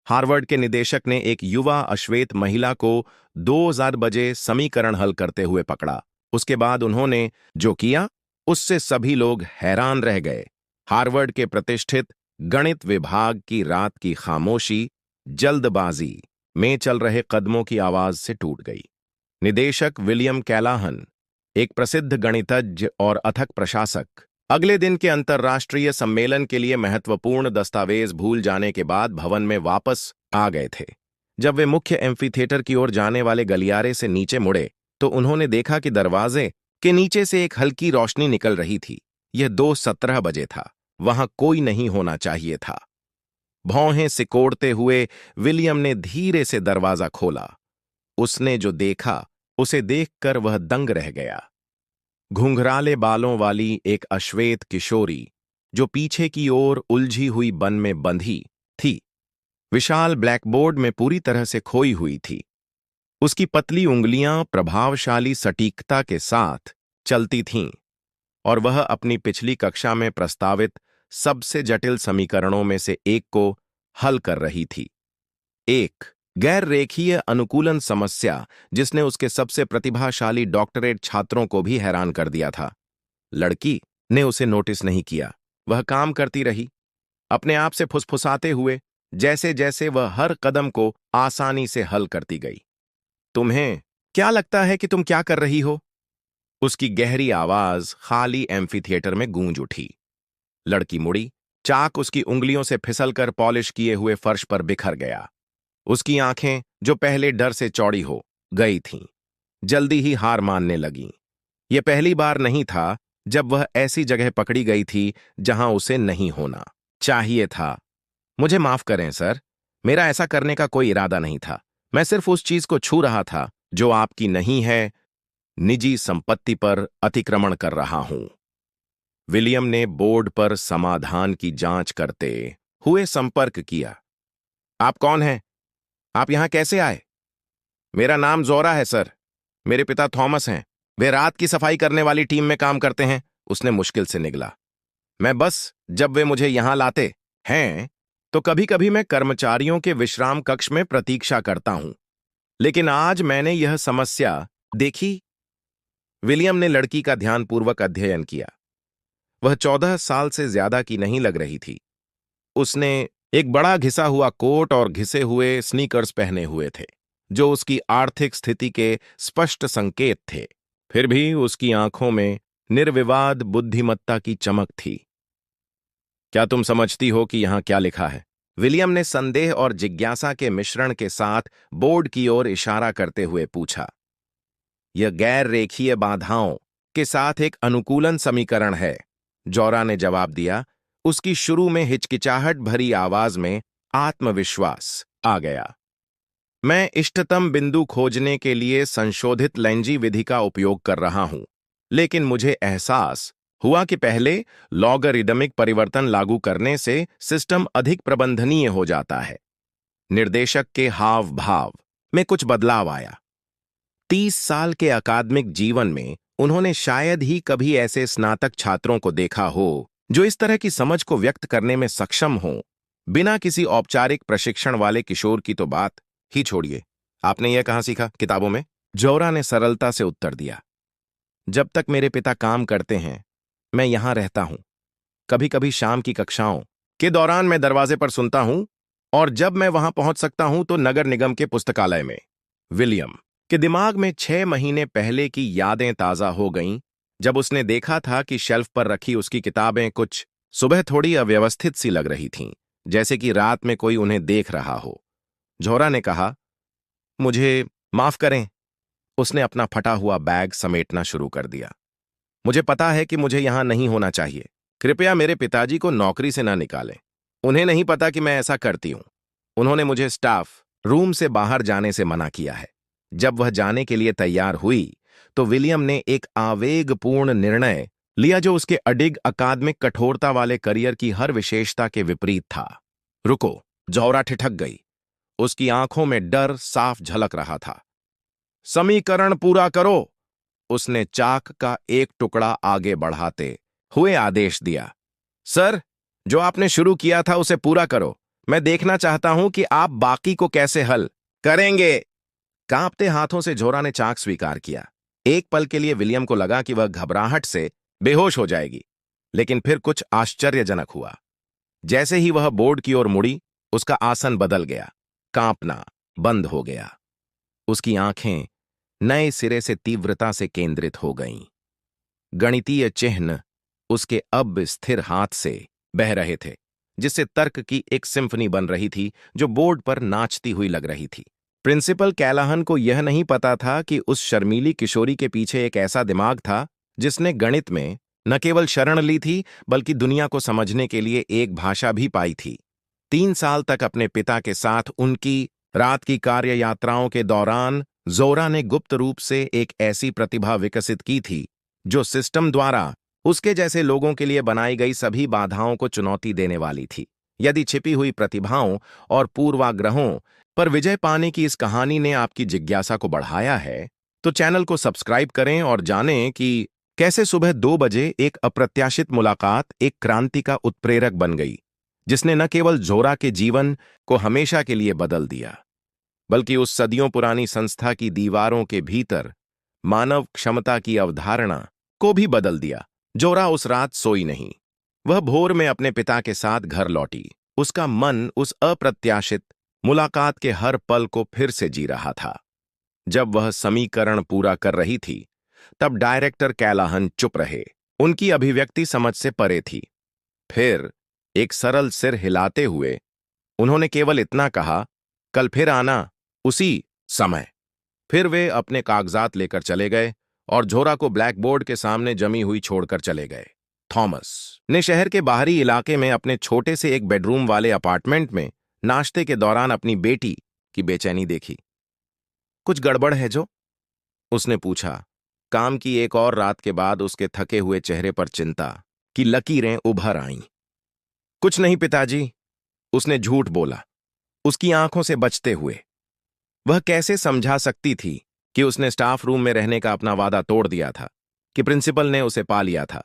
Harvard के निदेशक ने एक युवा अश्वेत महिला को 2000 बजे समीकरण हल करते हुए पकड़ा। उसके बाद उन्होंने जो किया उससे सभी लोग हैरान रह गए। हार्वर्ड के प्रतिष्ठित गणित विभाग की रात की खामोशी जल्दबाजी में चल रहे कदमों की आवाज से टूट गई। निदेशक विलियम कैलाहन, एक प्रसिद्ध गणितज्ञ और अथक प्रशासक, अगले दिन के अंतर्राष्ट्रीय सम्मेलन के लिए महत्वपूर्ण दस्तावेज भूल जाने के बाद भवन में वापस आ गए थे। जब वे मुख्य एम्फीथिएटर की ओर जाने वाले गलियारे से नीचे मुड़े तो उन्होंने देखा कि दरवाजे के नीचे से एक हल्की रोशनी निकल रही थी। यह 2:17 बजे था। वहां कोई नहीं होना चाहिए था। भौहें सिकोड़ते हुए विलियम ने धीरे से दरवाजा खोला। उसने जो देखा उसे देखकर वह दंग रह गया। घुंघराले बालों वाली एक अश्वेत किशोरी जो पीछे की ओर उलझी हुई बन में बंधी थी, विशाल ब्लैकबोर्ड में पूरी तरह से खोई हुई थी। उसकी पतली उंगलियां प्रभावशाली सटीकता के साथ चलती थीं और वह अपनी पिछली कक्षा में प्रस्तावित सबसे जटिल समीकरणों में से एक को हल कर रही थी। एक गैर रेखीय अनुकूलन समस्या जिसने उसके सबसे प्रतिभाशाली डॉक्टरेट छात्रों को भी हैरान कर दिया था। लड़की ने उसे नोटिस नहीं किया। वह काम करती रही, अपने आप से फुसफुसाते हुए, जैसे जैसे वह हर कदम को आसानी से हल करती गई। तुम्हें क्या लगता है कि तुम क्या कर रही हो? उसकी गहरी आवाज खाली एम्फीथिएटर में गूंज उठी। लड़की मुड़ी। चाक उसकी उंगलियों से फिसलकर पॉलिश किए हुए फर्श पर बिखर गया। उसकी आंखें, जो पहले डर से चौड़ी हो गई थीं, जल्दी ही हार मानने लगीं। यह पहली बार नहीं था जब वह ऐसी जगह पकड़ी गई थी जहां उसे नहीं होना चाहिए था। मुझे माफ करें सर, मेरा ऐसा करने का कोई इरादा नहीं था। मैं सिर्फ उस चीज को छू रहा था जो आपकी नहीं है। निजी संपत्ति पर अतिक्रमण कर रहा हूं। विलियम ने बोर्ड पर समाधान की जांच करते हुए संपर्क किया। आप कौन हैं? आप यहां कैसे आए? मेरा नाम जोरा है सर। मेरे पिता थॉमस हैं। वे रात की सफाई करने वाली टीम में काम करते हैं। उसने मुश्किल से निगला। मैं बस जब वे मुझे यहां लाते हैं तो कभी कभी मैं कर्मचारियों के विश्राम कक्ष में प्रतीक्षा करता हूं, लेकिन आज मैंने यह समस्या देखी। विलियम ने लड़की का ध्यानपूर्वक अध्ययन किया। वह 14 साल से ज्यादा की नहीं लग रही थी। उसने एक बड़ा घिसा हुआ कोट और घिसे हुए स्नीकर्स पहने हुए थे, जो उसकी आर्थिक स्थिति के स्पष्ट संकेत थे। फिर भी उसकी आंखों में निर्विवाद बुद्धिमत्ता की चमक थी। क्या तुम समझती हो कि यहां क्या लिखा है? विलियम ने संदेह और जिज्ञासा के मिश्रण के साथ बोर्ड की ओर इशारा करते हुए पूछा। यह गैर रेखीय बाधाओं के साथ एक अनुकूलन समीकरण है, जोरा ने जवाब दिया। उसकी शुरू में हिचकिचाहट भरी आवाज में आत्मविश्वास आ गया। मैं इष्टतम बिंदु खोजने के लिए संशोधित लेंजी विधि का उपयोग कर रहा हूं, लेकिन मुझे एहसास हुआ कि पहले लॉगरिदमिक परिवर्तन लागू करने से सिस्टम अधिक प्रबंधनीय हो जाता है। निर्देशक के हाव भाव में कुछ बदलाव आया। 30 साल के अकादमिक जीवन में उन्होंने शायद ही कभी ऐसे स्नातक छात्रों को देखा हो जो इस तरह की समझ को व्यक्त करने में सक्षम हो। बिना किसी औपचारिक प्रशिक्षण वाले किशोर की तो बात ही छोड़िए। आपने यह कहां सीखा? किताबों में, जोरा ने सरलता से उत्तर दिया। जब तक मेरे पिता काम करते हैं मैं यहां रहता हूं। कभी कभी शाम की कक्षाओं के दौरान मैं दरवाजे पर सुनता हूं, और जब मैं वहां पहुंच सकता हूं तो नगर निगम के पुस्तकालय में। विलियम के दिमाग में 6 महीने पहले की यादें ताजा हो गईं, जब उसने देखा था कि शेल्फ पर रखी उसकी किताबें कुछ सुबह थोड़ी अव्यवस्थित सी लग रही थीं, जैसे कि रात में कोई उन्हें देख रहा हो। जोरा ने कहा, मुझे माफ करें। उसने अपना फटा हुआ बैग समेटना शुरू कर दिया। मुझे पता है कि मुझे यहां नहीं होना चाहिए। कृपया मेरे पिताजी को नौकरी से ना निकालें। उन्हें नहीं पता कि मैं ऐसा करती हूं। उन्होंने मुझे स्टाफ रूम से बाहर जाने से मना किया है। जब वह जाने के लिए तैयार हुई तो विलियम ने एक आवेगपूर्ण निर्णय लिया जो उसके अडिग अकादमिक कठोरता वाले करियर की हर विशेषता के विपरीत था। रुको! जोरा ठिठक गई। उसकी आंखों में डर साफ झलक रहा था। समीकरण पूरा करो! उसने चाक का एक टुकड़ा आगे बढ़ाते हुए आदेश दिया। सर, जो आपने शुरू किया था उसे पूरा करो। मैं देखना चाहता हूं कि आप बाकी को कैसे हल करेंगे। कांपते हाथों से झोरा ने चाक स्वीकार किया। एक पल के लिए विलियम को लगा कि वह घबराहट से बेहोश हो जाएगी, लेकिन फिर कुछ आश्चर्यजनक हुआ। जैसे ही वह बोर्ड की ओर मुड़ी, उसका आसन बदल गया, कांपना बंद हो गया। उसकी आंखें नए सिरे से तीव्रता से केंद्रित हो गईं। गणितीय चिन्ह उसके अब स्थिर हाथ से बह रहे थे, जिससे तर्क की एक सिम्फनी बन रही थी जो बोर्ड पर नाचती हुई लग रही थी। प्रिंसिपल कैलाहन को यह नहीं पता था कि उस शर्मीली किशोरी के पीछे एक ऐसा दिमाग था जिसने गणित में न केवल शरण ली थी, बल्कि दुनिया को समझने के लिए एक भाषा भी पाई थी। 3 साल तक अपने पिता के साथ उनकी रात की कार्य यात्राओं के दौरान जोरा ने गुप्त रूप से एक ऐसी प्रतिभा विकसित की थी जो सिस्टम द्वारा उसके जैसे लोगों के लिए बनाई गई सभी बाधाओं को चुनौती देने वाली थी। यदि छिपी हुई प्रतिभाओं और पूर्वाग्रहों पर विजय पाने की इस कहानी ने आपकी जिज्ञासा को बढ़ाया है, तो चैनल को सब्सक्राइब करें और जानें कि कैसे सुबह 2 बजे एक अप्रत्याशित मुलाकात एक क्रांति का उत्प्रेरक बन गई, जिसने न केवल जोरा के जीवन को हमेशा के लिए बदल दिया, बल्कि उस सदियों पुरानी संस्था की दीवारों के भीतर मानव क्षमता की अवधारणा को भी बदल दिया। जोरा उस रात सोई नहीं। वह भोर में अपने पिता के साथ घर लौटी। उसका मन उस अप्रत्याशित मुलाकात के हर पल को फिर से जी रहा था। जब वह समीकरण पूरा कर रही थी, तब डायरेक्टर कैलाहन चुप रहे। उनकी अभिव्यक्ति समझ से परे थी। फिर एक सरल सिर हिलाते हुए उन्होंने केवल इतना कहा, कल फिर आना उसी समय। फिर वे अपने कागजात लेकर चले गए और झोरा को ब्लैक बोर्ड के सामने जमी हुई छोड़कर चले गए। थॉमस ने शहर के बाहरी इलाके में अपने छोटे से एक बेडरूम वाले अपार्टमेंट में नाश्ते के दौरान अपनी बेटी की बेचैनी देखी। कुछ गड़बड़ है जो? उसने पूछा। काम की एक और रात के बाद उसके थके हुए चेहरे पर चिंता की लकीरें उभर आईं। कुछ नहीं पिताजी, उसने झूठ बोला, उसकी आंखों से बचते हुए। वह कैसे समझा सकती थी कि उसने स्टाफ रूम में रहने का अपना वादा तोड़ दिया था, कि प्रिंसिपल ने उसे पा लिया था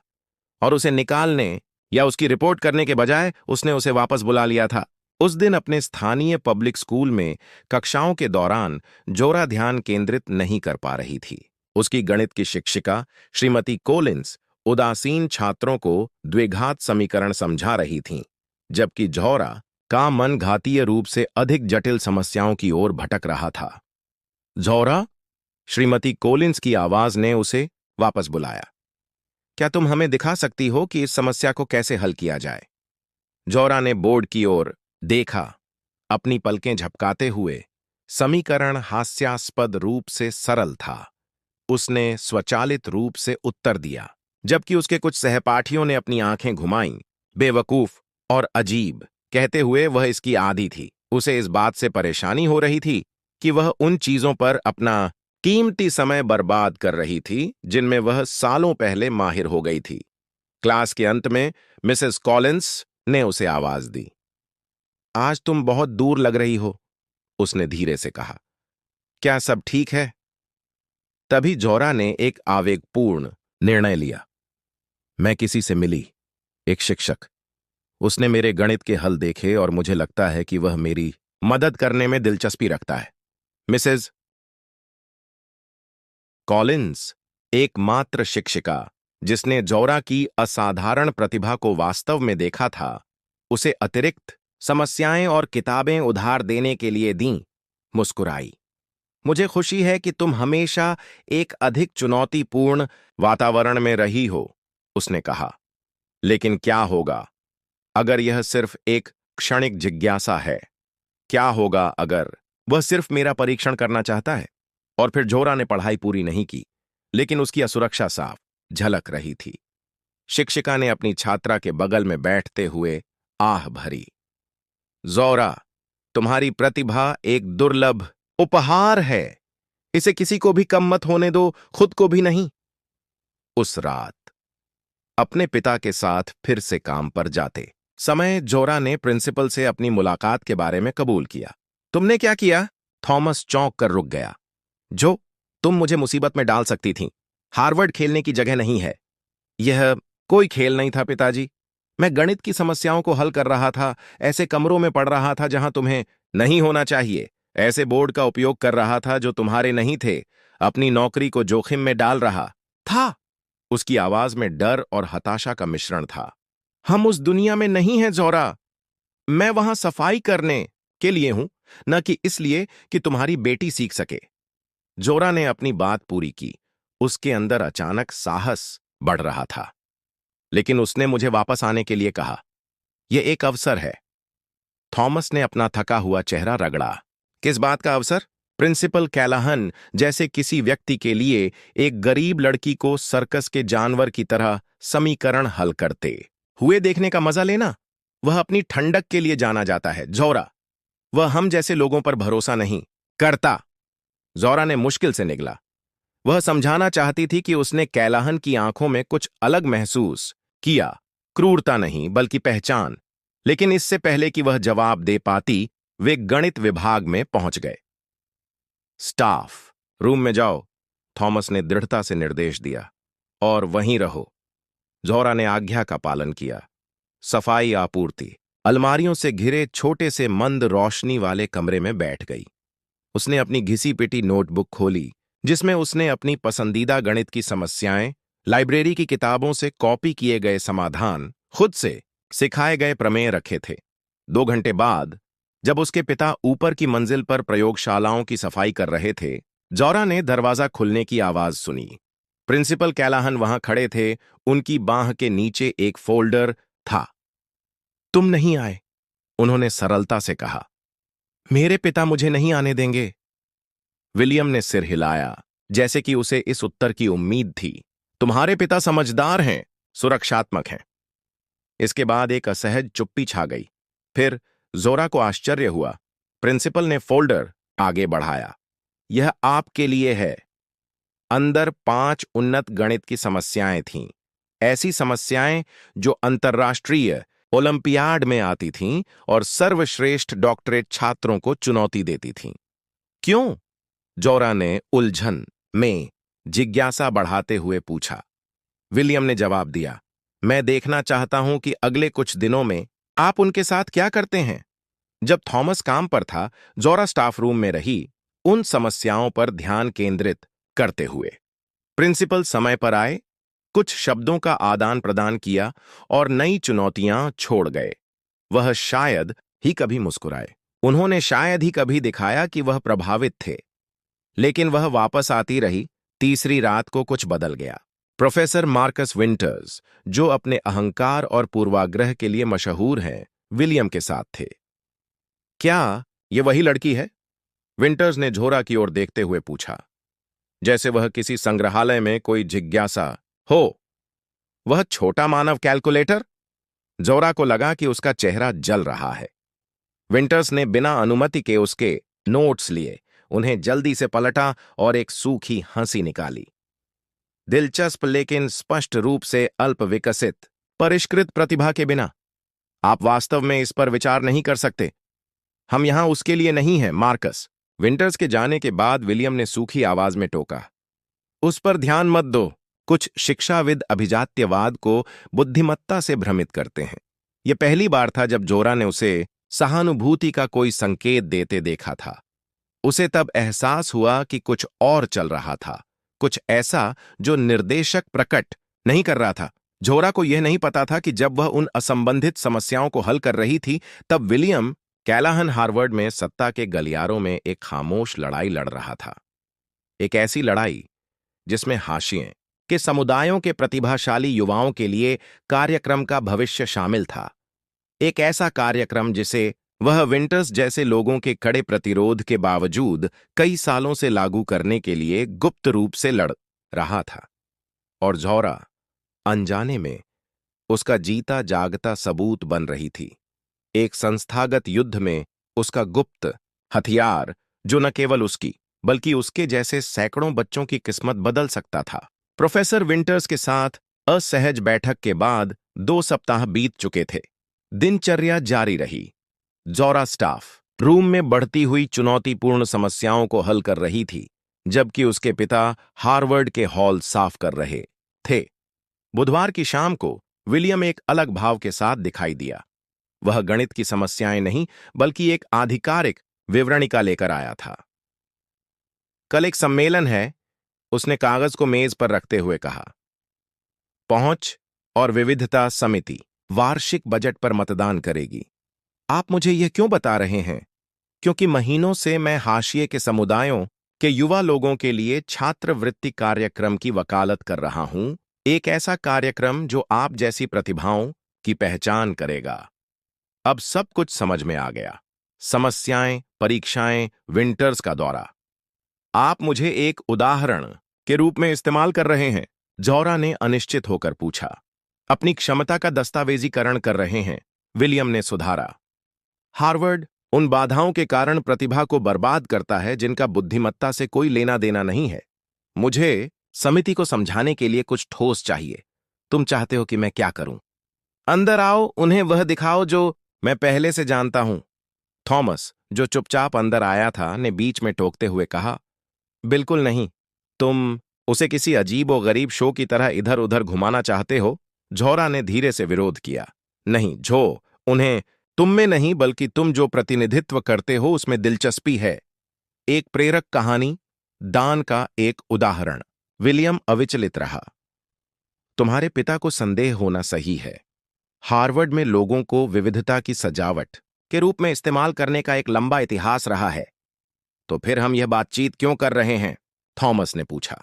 और उसे निकालने या उसकी रिपोर्ट करने के बजाय उसने उसे वापस बुला लिया था। उस दिन अपने स्थानीय पब्लिक स्कूल में कक्षाओं के दौरान जोरा ध्यान केंद्रित नहीं कर पा रही थी। उसकी गणित की शिक्षिका श्रीमती कोलिंस उदासीन छात्रों को द्विघात समीकरण समझा रही थीं, जबकि जोरा का मन घातीय रूप से अधिक जटिल समस्याओं की ओर भटक रहा था। जोरा, श्रीमती कोलिंस की आवाज ने उसे वापस बुलाया। क्या तुम हमें दिखा सकती हो कि इस समस्या को कैसे हल किया जाए? जोरा ने बोर्ड की ओर देखा, अपनी पलकें झपकाते हुए। समीकरण हास्यास्पद रूप से सरल था। उसने स्वचालित रूप से उत्तर दिया, जबकि उसके कुछ सहपाठियों ने अपनी आंखें घुमाईं। बेवकूफ और अजीब कहते हुए वह इसकी आदी थी। उसे इस बात से परेशानी हो रही थी कि वह उन चीजों पर अपना कीमती समय बर्बाद कर रही थी जिनमें वह सालों पहले माहिर हो गई थी। क्लास के अंत में मिसेस कॉलिंस ने उसे आवाज दी। आज तुम बहुत दूर लग रही हो, उसने धीरे से कहा। क्या सब ठीक है? तभी जोरा ने एक आवेगपूर्ण निर्णय लिया। मैं किसी से मिली, एक शिक्षक। उसने मेरे गणित के हल देखे और मुझे लगता है कि वह मेरी मदद करने में दिलचस्पी रखता है। मिसेस कॉलिंस, एकमात्र शिक्षिका जिसने जोरा की असाधारण प्रतिभा को वास्तव में देखा था, उसे अतिरिक्त समस्याएं और किताबें उधार देने के लिए दीं, मुस्कुराई। मुझे खुशी है कि तुम हमेशा एक अधिक चुनौतीपूर्ण वातावरण में रही हो, उसने कहा। लेकिन क्या होगा अगर यह सिर्फ एक क्षणिक जिज्ञासा है? क्या होगा अगर वह सिर्फ मेरा परीक्षण करना चाहता है? और फिर जोरा ने पढ़ाई पूरी नहीं की, लेकिन उसकी असुरक्षा साफ झलक रही थी। शिक्षिका ने अपनी छात्रा के बगल में बैठते हुए आह भरी। जोरा, तुम्हारी प्रतिभा एक दुर्लभ उपहार है। इसे किसी को भी कम मत होने दो, खुद को भी नहीं। उस रात अपने पिता के साथ फिर से काम पर जाते समय जोरा ने प्रिंसिपल से अपनी मुलाकात के बारे में कबूल किया। तुमने क्या किया? थॉमस चौंक कर रुक गया। जो तुम मुझे मुसीबत में डाल सकती थीं। हार्वर्ड खेलने की जगह नहीं है। यह कोई खेल नहीं था पिताजी। मैं गणित की समस्याओं को हल कर रहा था, ऐसे कमरों में पढ़ रहा था जहां तुम्हें नहीं होना चाहिए, ऐसे बोर्ड का उपयोग कर रहा था जो तुम्हारे नहीं थे, अपनी नौकरी को जोखिम में डाल रहा था। उसकी आवाज में डर और हताशा का मिश्रण था। हम उस दुनिया में नहीं हैं जोरा। मैं वहां सफाई करने के लिए हूं, न कि इसलिए कि तुम्हारी बेटी सीख सके। जोरा ने अपनी बात पूरी की। उसके अंदर अचानक साहस बढ़ रहा था। लेकिन उसने मुझे वापस आने के लिए कहा। यह एक अवसर है। थॉमस ने अपना थका हुआ चेहरा रगड़ा। किस बात का अवसर? प्रिंसिपल कैलाहन जैसे किसी व्यक्ति के लिए एक गरीब लड़की को सर्कस के जानवर की तरह समीकरण हल करते हुए देखने का मजा लेना। वह अपनी ठंडक के लिए जाना जाता है, जोरा। वह हम जैसे लोगों पर भरोसा नहीं करता। जोरा ने मुश्किल से निगला। वह समझाना चाहती थी कि उसने कैलाहन की आंखों में कुछ अलग महसूस किया, क्रूरता नहीं बल्कि पहचान। लेकिन इससे पहले कि वह जवाब दे पाती, वे गणित विभाग में पहुंच गए। स्टाफ रूम में जाओ, थॉमस ने दृढ़ता से निर्देश दिया, और वहीं रहो। जोरा ने आज्ञा का पालन किया। सफाई आपूर्ति अलमारियों से घिरे छोटे से मंद रोशनी वाले कमरे में बैठ गई। उसने अपनी घिसी पिटी नोटबुक खोली, जिसमें उसने अपनी पसंदीदा गणित की समस्याएं, लाइब्रेरी की किताबों से कॉपी किए गए समाधान, खुद से सिखाए गए प्रमेय रखे थे। 2 घंटे बाद, जब उसके पिता ऊपर की मंजिल पर प्रयोगशालाओं की सफाई कर रहे थे, जोरा ने दरवाजा खुलने की आवाज सुनी। प्रिंसिपल कैलाहन वहां खड़े थे। उनकी बांह के नीचे एक फोल्डर था। तुम नहीं आए, उन्होंने सरलता से कहा। मेरे पिता मुझे नहीं आने देंगे। विलियम ने सिर हिलाया, जैसे कि उसे इस उत्तर की उम्मीद थी। तुम्हारे पिता समझदार हैं, सुरक्षात्मक हैं। इसके बाद एक असहज चुप्पी छा गई। फिर जोरा को आश्चर्य हुआ। प्रिंसिपल ने फोल्डर आगे बढ़ाया। यह आपके लिए है। अंदर 5 उन्नत गणित की समस्याएं थीं। ऐसी समस्याएं जो अंतर्राष्ट्रीय ओलंपियाड में आती थीं और सर्वश्रेष्ठ डॉक्टरेट छात्रों को चुनौती देती थीं। क्यों? जोरा ने उलझन में जिज्ञासा बढ़ाते हुए पूछा। विलियम ने जवाब दिया, मैं देखना चाहता हूं कि अगले कुछ दिनों में आप उनके साथ क्या करते हैं। जब थॉमस काम पर था, जोरा स्टाफ रूम में रही, उन समस्याओं पर ध्यान केंद्रित करते हुए। प्रिंसिपल समय पर आए, कुछ शब्दों का आदान प्रदान किया और नई चुनौतियां छोड़ गए। वह शायद ही कभी मुस्कुराए। उन्होंने शायद ही कभी दिखाया कि वह प्रभावित थे। लेकिन वह वापस आती रही। तीसरी रात को कुछ बदल गया। प्रोफेसर मार्कस विंटर्स, जो अपने अहंकार और पूर्वाग्रह के लिए मशहूर हैं, विलियम के साथ थे। क्या ये वही लड़की है? विंटर्स ने झोरा की ओर देखते हुए पूछा, जैसे वह किसी संग्रहालय में कोई जिज्ञासा हो। वह छोटा मानव कैलकुलेटर? जोरा को लगा कि उसका चेहरा जल रहा है। विंटर्स ने बिना अनुमति के उसके नोट्स लिए, उन्हें जल्दी से पलटा और एक सूखी हंसी निकाली। दिलचस्प लेकिन स्पष्ट रूप से अल्प विकसित, परिष्कृत प्रतिभा के बिना आप वास्तव में इस पर विचार नहीं कर सकते। हम यहां उसके लिए नहीं हैं, मार्कस। विंटर्स के जाने के बाद विलियम ने सूखी आवाज में टोका। उस पर ध्यान मत दो। कुछ शिक्षाविद अभिजात्यवाद को बुद्धिमत्ता से भ्रमित करते हैं। यह पहली बार था जब जोरा ने उसे सहानुभूति का कोई संकेत देते देखा था। उसे तब एहसास हुआ कि कुछ और चल रहा था, कुछ ऐसा जो निर्देशक प्रकट नहीं कर रहा था। जोरा को यह नहीं पता था कि जब वह उन असंबंधित समस्याओं को हल कर रही थी, तब विलियम कैलाहन हार्वर्ड में सत्ता के गलियारों में एक खामोश लड़ाई लड़ रहा था। एक ऐसी लड़ाई जिसमें हाशिए के समुदायों के प्रतिभाशाली युवाओं के लिए कार्यक्रम का भविष्य शामिल था। एक ऐसा कार्यक्रम जिसे वह विंटर्स जैसे लोगों के कड़े प्रतिरोध के बावजूद कई सालों से लागू करने के लिए गुप्त रूप से लड़ रहा था। और जोरा अनजाने में उसका जीता जागता सबूत बन रही थी। एक संस्थागत युद्ध में उसका गुप्त हथियार, जो न केवल उसकी बल्कि उसके जैसे सैकड़ों बच्चों की किस्मत बदल सकता था। प्रोफेसर विंटर्स के साथ असहज बैठक के बाद 2 सप्ताह बीत चुके थे। दिनचर्या जारी रही। जोरा स्टाफ रूम में बढ़ती हुई चुनौतीपूर्ण समस्याओं को हल कर रही थी, जबकि उसके पिता हार्वर्ड के हॉल साफ कर रहे थे। बुधवार की शाम को विलियम एक अलग भाव के साथ दिखाई दिया। वह गणित की समस्याएं नहीं बल्कि एक आधिकारिक विवरणिका लेकर आया था। कल एक सम्मेलन है, उसने कागज को मेज पर रखते हुए कहा। पहुंच और विविधता समिति वार्षिक बजट पर मतदान करेगी। आप मुझे यह क्यों बता रहे हैं? क्योंकि महीनों से मैं हाशिए के समुदायों के युवा लोगों के लिए छात्रवृत्ति कार्यक्रम की वकालत कर रहा हूं, एक ऐसा कार्यक्रम जो आप जैसी प्रतिभाओं की पहचान करेगा। अब सब कुछ समझ में आ गया। समस्याएं, परीक्षाएं, विंटर्स का दौरा। आप मुझे एक उदाहरण के रूप में इस्तेमाल कर रहे हैं? जौरा ने अनिश्चित होकर पूछा। अपनी क्षमता का दस्तावेजीकरण कर रहे हैं, विलियम ने सुधारा। हार्वर्ड उन बाधाओं के कारण प्रतिभा को बर्बाद करता है जिनका बुद्धिमत्ता से कोई लेना देना नहीं है। मुझे समिति को समझाने के लिए कुछ ठोस चाहिए। तुम चाहते हो कि मैं क्या करूं? अंदर आओ, उन्हें वह दिखाओ जो मैं पहले से जानता हूं। थॉमस, जो चुपचाप अंदर आया था, ने बीच में टोकते हुए कहा, बिल्कुल नहीं। तुम उसे किसी अजीब और गरीब शो की तरह इधर उधर घुमाना चाहते हो। झोरा ने धीरे से विरोध किया। नहीं झो, उन्हें तुम में नहीं बल्कि तुम जो प्रतिनिधित्व करते हो उसमें दिलचस्पी है। एक प्रेरक कहानी, दान का एक उदाहरण। विलियम अविचलित रहा। तुम्हारे पिता को संदेह होना सही है। हार्वर्ड में लोगों को विविधता की सजावट के रूप में इस्तेमाल करने का एक लंबा इतिहास रहा है। तो फिर हम यह बातचीत क्यों कर रहे हैं? थॉमस ने पूछा।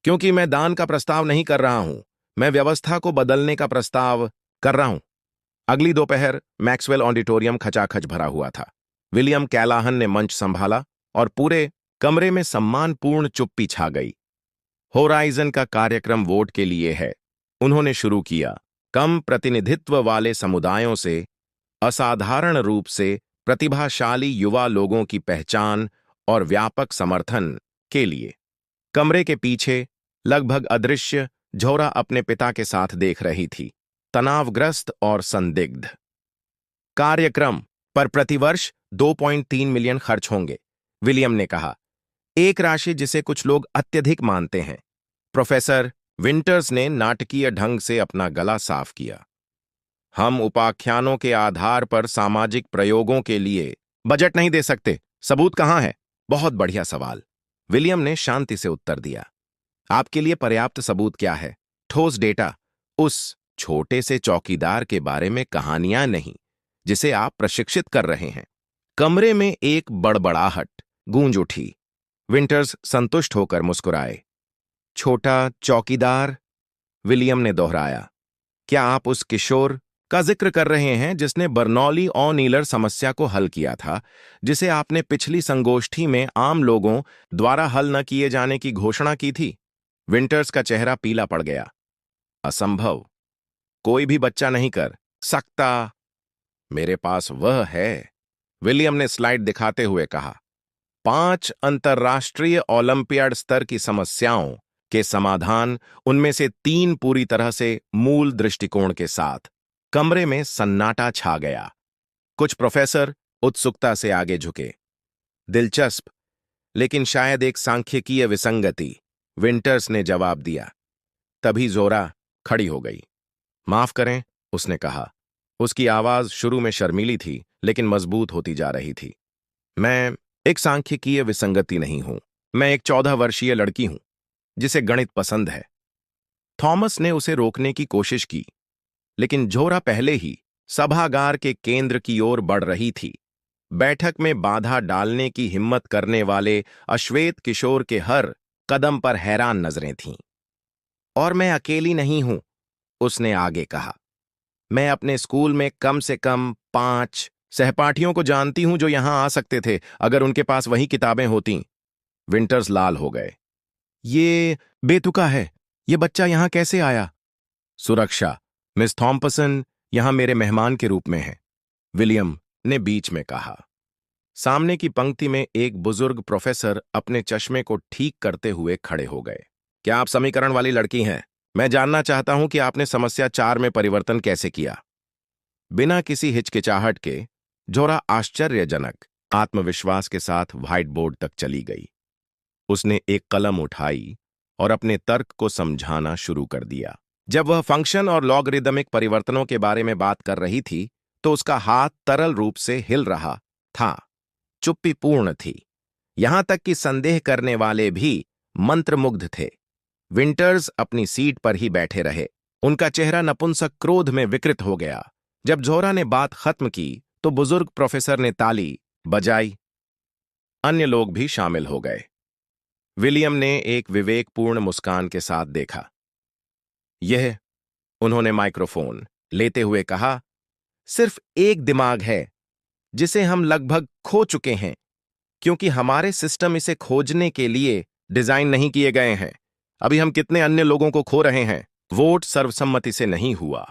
क्योंकि मैं दान का प्रस्ताव नहीं कर रहा हूं, मैं व्यवस्था को बदलने का प्रस्ताव कर रहा हूं। अगली दोपहर मैक्सवेल ऑडिटोरियम खचाखच भरा हुआ था। विलियम कैलाहन ने मंच संभाला और पूरे कमरे में सम्मानपूर्ण चुप्पी छा गई। होराइजन का कार्यक्रम वोट के लिए है, उन्होंने शुरू किया। कम प्रतिनिधित्व वाले समुदायों से असाधारण रूप से प्रतिभाशाली युवा लोगों की पहचान और व्यापक समर्थन के लिए। कमरे के पीछे लगभग अदृश्य झोरा अपने पिता के साथ देख रही थी, तनावग्रस्त और संदिग्ध। कार्यक्रम पर प्रतिवर्ष 2.3 मिलियन खर्च होंगे, विलियम ने कहा, एक राशि जिसे कुछ लोग अत्यधिक मानते हैं। प्रोफेसर विंटर्स ने नाटकीय ढंग से अपना गला साफ किया। हम उपाख्यानों के आधार पर सामाजिक प्रयोगों के लिए बजट नहीं दे सकते। सबूत कहां है? बहुत बढ़िया सवाल, विलियम ने शांति से उत्तर दिया। आपके लिए पर्याप्त सबूत क्या है? ठोस डेटा। उस छोटे से चौकीदार के बारे में कहानियां नहीं जिसे आप प्रशिक्षित कर रहे हैं। कमरे में एक बड़बड़ाहट गूंज उठी। विंटर्स संतुष्ट होकर मुस्कुराए। छोटा चौकीदार, विलियम ने दोहराया। क्या आप उस किशोर का जिक्र कर रहे हैं जिसने बर्नौली ऑ'नीलर समस्या को हल किया था, जिसे आपने पिछली संगोष्ठी में आम लोगों द्वारा हल न किए जाने की घोषणा की थी? विंटर्स का चेहरा पीला पड़ गया। असंभव, कोई भी बच्चा नहीं कर सकता। मेरे पास वह है, विलियम ने स्लाइड दिखाते हुए कहा। 5 अंतर्राष्ट्रीय ओलंपियाड स्तर की समस्याओं के समाधान, उनमें से 3 पूरी तरह से मूल दृष्टिकोण के साथ। कमरे में सन्नाटा छा गया। कुछ प्रोफेसर उत्सुकता से आगे झुके। दिलचस्प, लेकिन शायद एक सांख्यिकीय विसंगति, विंटर्स ने जवाब दिया। तभी जोरा खड़ी हो गई। माफ करें, उसने कहा। उसकी आवाज शुरू में शर्मीली थी लेकिन मजबूत होती जा रही थी। मैं एक सांख्यिकीय विसंगति नहीं हूं, मैं एक 14 वर्षीय लड़की हूं जिसे गणित पसंद है। थॉमस ने उसे रोकने की कोशिश की, लेकिन झोरा पहले ही सभागार के केंद्र की ओर बढ़ रही थी। बैठक में बाधा डालने की हिम्मत करने वाले अश्वेत किशोर के हर कदम पर हैरान नजरें थीं। और मैं अकेली नहीं हूं, उसने आगे कहा। मैं अपने स्कूल में कम से कम 5 सहपाठियों को जानती हूं जो यहां आ सकते थे अगर उनके पास वही किताबें होतीं। विंटर्स लाल हो गए। ये बेतुका है, ये बच्चा यहां कैसे आया? सुरक्षा, मिस थॉम्पसन यहां मेरे मेहमान के रूप में है, विलियम ने बीच में कहा। सामने की पंक्ति में एक बुजुर्ग प्रोफेसर अपने चश्मे को ठीक करते हुए खड़े हो गए। क्या आप समीकरण वाली लड़की हैं? मैं जानना चाहता हूं कि आपने समस्या 4 में परिवर्तन कैसे किया। बिना किसी हिचकिचाहट के जोरा आश्चर्यजनक आत्मविश्वास के साथ व्हाइट बोर्ड तक चली गई। उसने एक कलम उठाई और अपने तर्क को समझाना शुरू कर दिया। जब वह फंक्शन और लॉगरिदमिक परिवर्तनों के बारे में बात कर रही थी तो उसका हाथ तरल रूप से हिल रहा था। चुप्पी पूर्ण थी। यहां तक कि संदेह करने वाले भी मंत्रमुग्ध थे। विंटर्स अपनी सीट पर ही बैठे रहे। उनका चेहरा नपुंसक क्रोध में विकृत हो गया। जब ज़ोहरा ने बात खत्म की तो बुजुर्ग प्रोफेसर ने ताली बजाई। अन्य लोग भी शामिल हो गए। विलियम ने एक विवेकपूर्ण मुस्कान के साथ देखा। यह, उन्होंने माइक्रोफोन लेते हुए कहा, सिर्फ एक दिमाग है जिसे हम लगभग खो चुके हैं, क्योंकि हमारे सिस्टम इसे खोजने के लिए डिजाइन नहीं किए गए हैं। अभी हम कितने अन्य लोगों को खो रहे हैं। वोट सर्वसम्मति से नहीं हुआ।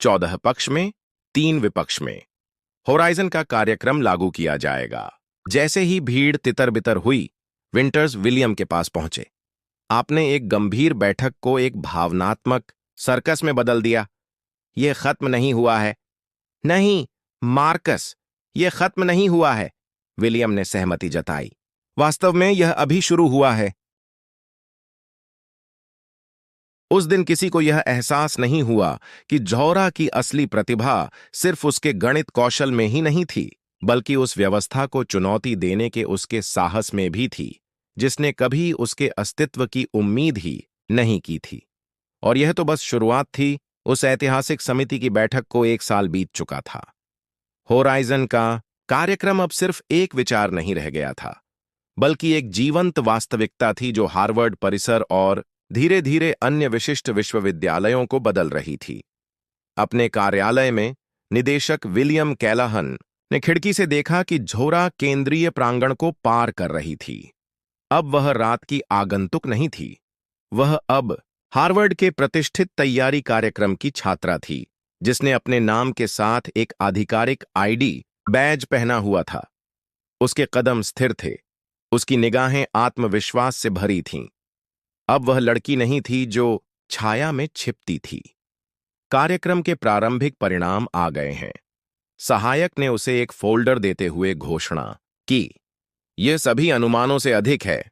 14 पक्ष में, 3 विपक्ष में। होराइजन का कार्यक्रम लागू किया जाएगा। जैसे ही भीड़ तितर बितर हुई, विंटर्स विलियम के पास पहुंचे। आपने एक गंभीर बैठक को एक भावनात्मक सर्कस में बदल दिया। यह खत्म नहीं हुआ है। नहीं, मार्कस, यह खत्म नहीं हुआ है, विलियम ने सहमति जताई। वास्तव में यह अभी शुरू हुआ है। उस दिन किसी को यह एहसास नहीं हुआ कि ज़ोहरा की असली प्रतिभा सिर्फ उसके गणित कौशल में ही नहीं थी, बल्कि उस व्यवस्था को चुनौती देने के उसके साहस में भी थी, जिसने कभी उसके अस्तित्व की उम्मीद ही नहीं की थी। और यह तो बस शुरुआत थी। उस ऐतिहासिक समिति की बैठक को 1 साल बीत चुका था। होराइजन का कार्यक्रम अब सिर्फ एक विचार नहीं रह गया था, बल्कि एक जीवंत वास्तविकता थी जो हार्वर्ड परिसर और धीरे धीरे अन्य विशिष्ट विश्वविद्यालयों को बदल रही थी। अपने कार्यालय में निदेशक विलियम कैलाहन ने खिड़की से देखा कि ज़ोहरा केंद्रीय प्रांगण को पार कर रही थी। अब वह रात की आगंतुक नहीं थी। वह अब हार्वर्ड के प्रतिष्ठित तैयारी कार्यक्रम की छात्रा थी, जिसने अपने नाम के साथ एक आधिकारिक आईडी बैज पहना हुआ था। उसके कदम स्थिर थे। उसकी निगाहें आत्मविश्वास से भरी थीं। अब वह लड़की नहीं थी जो छाया में छिपती थी। कार्यक्रम के प्रारंभिक परिणाम आ गए हैं। सहायक ने उसे एक फोल्डर देते हुए घोषणा की, यह सभी अनुमानों से अधिक है।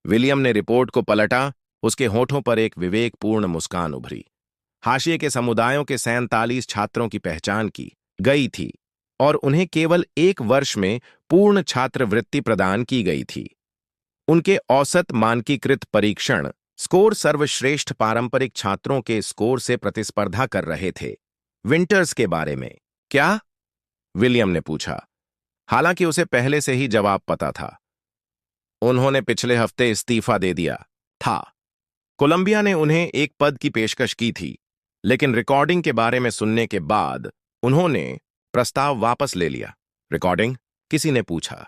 विलियम ने रिपोर्ट को पलटा। उसके होठों पर एक विवेकपूर्ण मुस्कान उभरी। हाशिए के समुदायों के 47 छात्रों की पहचान की गई थी और उन्हें केवल 1 वर्ष में पूर्ण छात्रवृत्ति प्रदान की गई थी। उनके औसत मानकीकृत परीक्षण स्कोर सर्वश्रेष्ठ पारंपरिक छात्रों के स्कोर से प्रतिस्पर्धा कर रहे थे। विंटर्स के बारे में क्या? विलियम ने पूछा, हालांकि उसे पहले से ही जवाब पता था। उन्होंने पिछले हफ्ते इस्तीफा दे दिया था। कोलंबिया ने उन्हें एक पद की पेशकश की थी, लेकिन रिकॉर्डिंग के बारे में सुनने के बाद उन्होंने प्रस्ताव वापस ले लिया। रिकॉर्डिंग? किसी ने पूछा।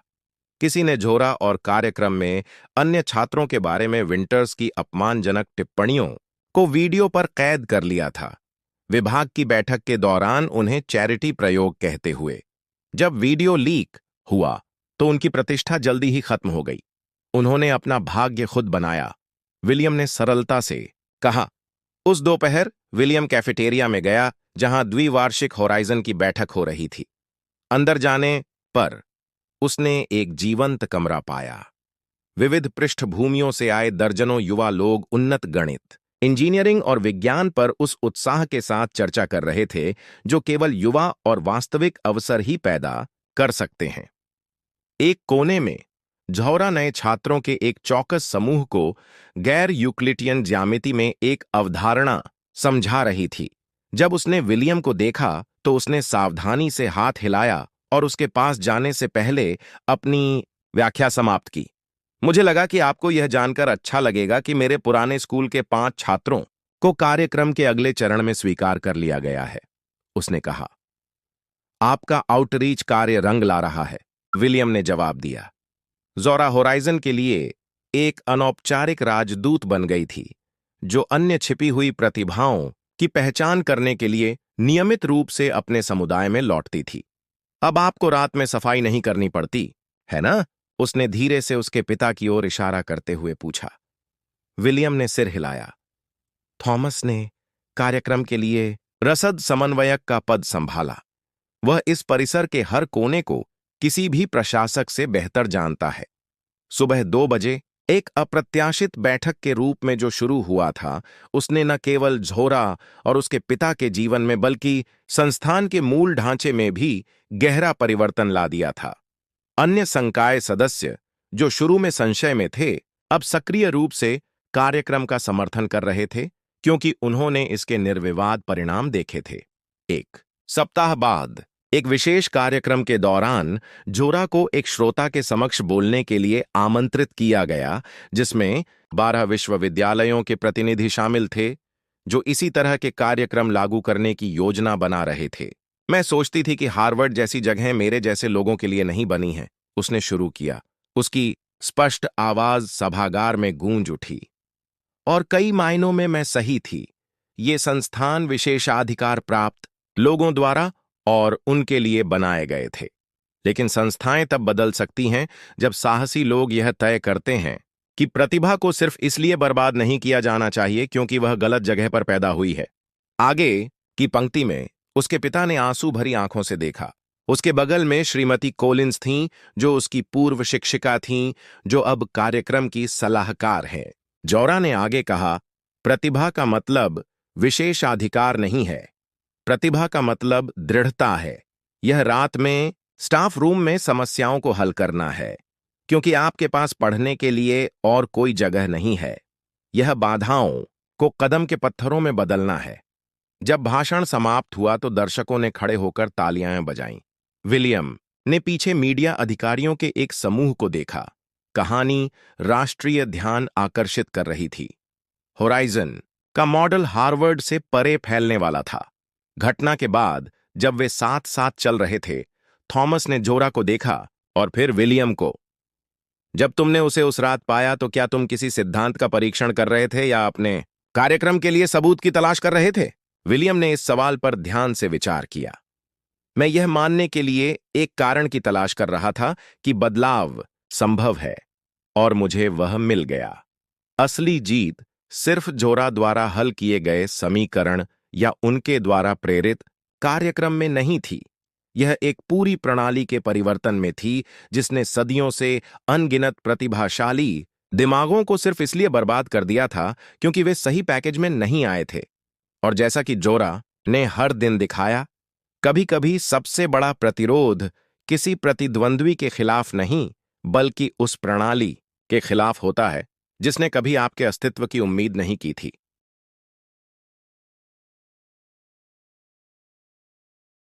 किसी ने ज़ोहरा और कार्यक्रम में अन्य छात्रों के बारे में विंटर्स की अपमानजनक टिप्पणियों को वीडियो पर कैद कर लिया था, विभाग की बैठक के दौरान उन्हें चैरिटी प्रयोग कहते हुए। जब वीडियो लीक हुआ तो उनकी प्रतिष्ठा जल्दी ही खत्म हो गई। उन्होंने अपना भाग्य खुद बनाया, विलियम ने सरलता से कहा। उस दोपहर विलियम कैफेटेरिया में गया जहां द्विवार्षिक होराइजन की बैठक हो रही थी। अंदर जाने पर उसने एक जीवंत कमरा पाया। विविध पृष्ठभूमियों से आए दर्जनों युवा लोग उन्नत गणित, इंजीनियरिंग और विज्ञान पर उस उत्साह के साथ चर्चा कर रहे थे जो केवल युवा और वास्तविक अवसर ही पैदा कर सकते हैं। एक कोने में ज़ोहरा नए छात्रों के एक चौकस समूह को गैर यूक्लिडियन ज्यामिति में एक अवधारणा समझा रही थी। जब उसने विलियम को देखा तो उसने सावधानी से हाथ हिलाया और उसके पास जाने से पहले अपनी व्याख्या समाप्त की। मुझे लगा कि आपको यह जानकर अच्छा लगेगा कि मेरे पुराने स्कूल के 5 छात्रों को कार्यक्रम के अगले चरण में स्वीकार कर लिया गया है, उसने कहा। आपका आउटरीच कार्य रंग ला रहा है, विलियम ने जवाब दिया। ज़ोहरा होराइजन के लिए एक अनौपचारिक राजदूत बन गई थी, जो अन्य छिपी हुई प्रतिभाओं की पहचान करने के लिए नियमित रूप से अपने समुदाय में लौटती थी। अब आपको रात में सफाई नहीं करनी पड़ती, है ना? उसने धीरे से उसके पिता की ओर इशारा करते हुए पूछा। विलियम ने सिर हिलाया। थॉमस ने कार्यक्रम के लिए रसद समन्वयक का पद संभाला। वह इस परिसर के हर कोने को किसी भी प्रशासक से बेहतर जानता है। सुबह 2 बजे एक अप्रत्याशित बैठक के रूप में जो शुरू हुआ था, उसने न केवल झोरा और उसके पिता के जीवन में बल्कि संस्थान के मूल ढांचे में भी गहरा परिवर्तन ला दिया था। अन्य संकाय सदस्य, जो शुरू में संशय में थे, अब सक्रिय रूप से कार्यक्रम का समर्थन कर रहे थे, क्योंकि उन्होंने इसके निर्विवाद परिणाम देखे थे। एक सप्ताह बाद एक विशेष कार्यक्रम के दौरान जोरा को एक श्रोता के समक्ष बोलने के लिए आमंत्रित किया गया, जिसमें 12 विश्वविद्यालयों के प्रतिनिधि शामिल थे, जो इसी तरह के कार्यक्रम लागू करने की योजना बना रहे थे। मैं सोचती थी कि हार्वर्ड जैसी जगह मेरे जैसे लोगों के लिए नहीं बनी है, उसने शुरू किया। उसकी स्पष्ट आवाज सभागार में गूंज उठी। और कई मायनों में मैं सही थी। ये संस्थान विशेषाधिकार प्राप्त लोगों द्वारा और उनके लिए बनाए गए थे। लेकिन संस्थाएं तब बदल सकती हैं जब साहसी लोग यह तय करते हैं कि प्रतिभा को सिर्फ इसलिए बर्बाद नहीं किया जाना चाहिए क्योंकि वह गलत जगह पर पैदा हुई है। आगे की पंक्ति में उसके पिता ने आंसू भरी आंखों से देखा। उसके बगल में श्रीमती कोलिंस थीं, जो उसकी पूर्व शिक्षिका थीं, जो अब कार्यक्रम की सलाहकार हैं। जोरा ने आगे कहा, प्रतिभा का मतलब विशेषाधिकार नहीं है। प्रतिभा का मतलब दृढ़ता है। यह रात में स्टाफ रूम में समस्याओं को हल करना है, क्योंकि आपके पास पढ़ने के लिए और कोई जगह नहीं है। यह बाधाओं को कदम के पत्थरों में बदलना है। जब भाषण समाप्त हुआ तो दर्शकों ने खड़े होकर तालियां बजाईं। विलियम ने पीछे मीडिया अधिकारियों के एक समूह को देखा। कहानी राष्ट्रीय ध्यान आकर्षित कर रही थी। होराइजन का मॉडल हार्वर्ड से परे फैलने वाला था। घटना के बाद जब वे साथ साथ चल रहे थे, थॉमस ने जोरा को देखा और फिर विलियम को। जब तुमने उसे उस रात पाया तो क्या तुम किसी सिद्धांत का परीक्षण कर रहे थे या अपने कार्यक्रम के लिए सबूत की तलाश कर रहे थे? विलियम ने इस सवाल पर ध्यान से विचार किया। मैं यह मानने के लिए एक कारण की तलाश कर रहा था कि बदलाव संभव है, और मुझे वह मिल गया। असली जीत सिर्फ जोरा द्वारा हल किए गए समीकरण या उनके द्वारा प्रेरित कार्यक्रम में नहीं थी। यह एक पूरी प्रणाली के परिवर्तन में थी, जिसने सदियों से अनगिनत प्रतिभाशाली दिमागों को सिर्फ इसलिए बर्बाद कर दिया था क्योंकि वे सही पैकेज में नहीं आए थे। और जैसा कि जोरा ने हर दिन दिखाया, कभी-कभी सबसे बड़ा प्रतिरोध किसी प्रतिद्वंद्वी के खिलाफ नहीं, बल्कि उस प्रणाली के खिलाफ होता है जिसने कभी आपके अस्तित्व की उम्मीद नहीं की थी।